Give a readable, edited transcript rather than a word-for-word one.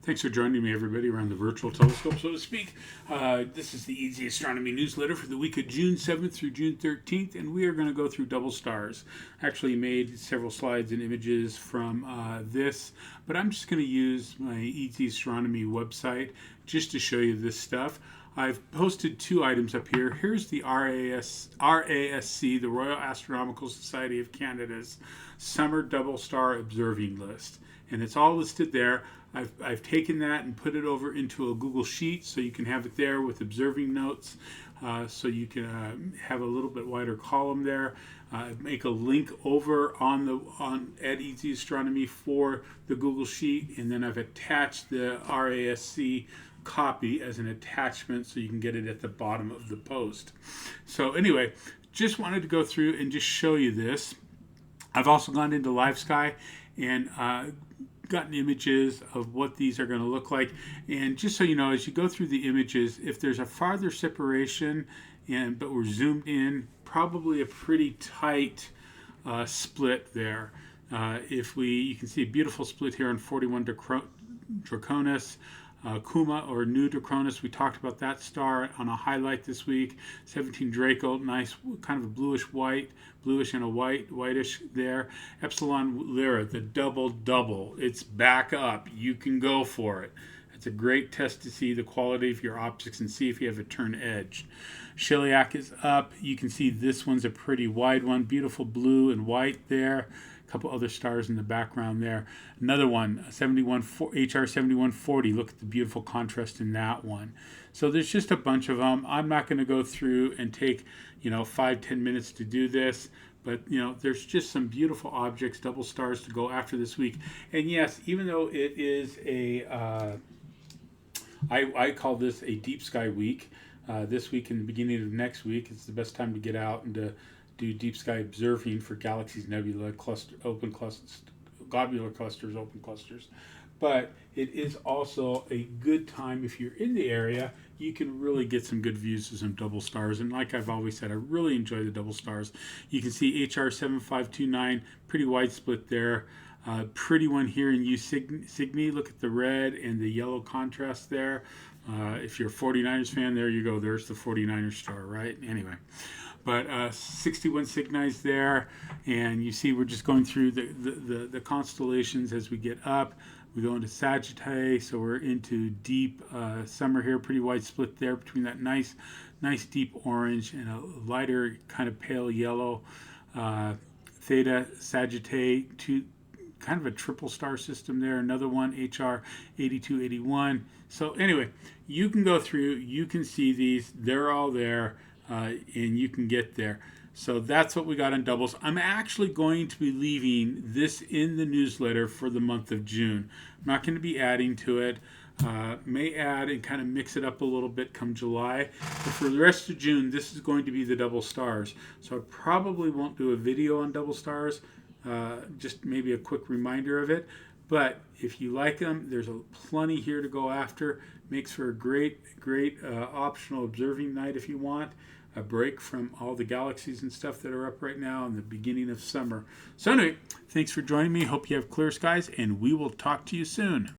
Thanks for joining me, everybody, around the virtual telescope, so to speak. This is the Eadsy Astronomy newsletter for the week of June 7th through June 13th, and we are going to go through double stars. I actually made several slides and images from this, but I'm just going to use my Eadsy Astronomy website just to show you this stuff. I've posted two items up here. Here's the RASC, the Royal Astronomical Society of Canada's Summer Double Star Observing List. And it's all listed there. I've taken that and put it over into a Google Sheet so you can have it there with observing notes, so you can have a little bit wider column there. Make a link over at Eadsy Astronomy for the Google Sheet, and then I've attached the RASC copy as an attachment so you can get it at the bottom of the post. So anyway, just wanted to go through and just show you this. I've also gone into LiveSky and gotten images of what these are going to look like. And just so you know, as you go through the images, if there's a farther separation but we're zoomed in, probably a pretty tight split there. You can see a beautiful split here on 41 Draconis. Kuma, or New Draconis, we talked about that star on a highlight this week. 17 Draco, nice, kind of a bluish and a whitish there. Epsilon Lyra, the double, it's back up. You can go for it. It's a great test to see the quality of your optics and see if you have a turn edge. Shiliak is up. You can see this one's a pretty wide one, beautiful blue and white there. A couple other stars in the background there. Another one, HR 7140. Look at the beautiful contrast in that one. So there's just a bunch of them. I'm not going to go through and take 5-10 minutes to do this, but there's just some beautiful objects, double stars to go after this week. And yes, even though it is I call this a deep sky week. This week and the beginning of next week, it's the best time to get out and to do deep sky observing for galaxies, nebula, globular clusters, open clusters. But it is also a good time if you're in the area. You can really get some good views of some double stars. And like I've always said, I really enjoy the double stars. You can see HR 7529, pretty wide split there. Pretty one here in U Cygni. Look at the red and the yellow contrast there. If you're a 49ers fan, there you go. There's the 49ers star, right? Anyway. But 61 Cygni's there, and you see we're just going through the constellations as we get up. We go into Sagittae, so we're into deep summer here, pretty wide split there between that nice deep orange and a lighter kind of pale yellow. Theta Sagittae, kind of a triple star system there. Another one, HR 8281. So anyway, you can go through, you can see these, they're all there. And you can get there. So that's what we got on doubles. I'm actually going to be leaving this in the newsletter for the month of June. I'm not going to be adding to it. May add and kind of mix it up a little bit come July. But for the rest of June, this is going to be the double stars. So I probably won't do a video on double stars, just maybe a quick reminder of it. But if you like them, there's plenty here to go after. Makes for a great optional observing night if you want. A break from all the galaxies and stuff that are up right now in the beginning of summer. So anyway, thanks for joining me. Hope you have clear skies, and we will talk to you soon.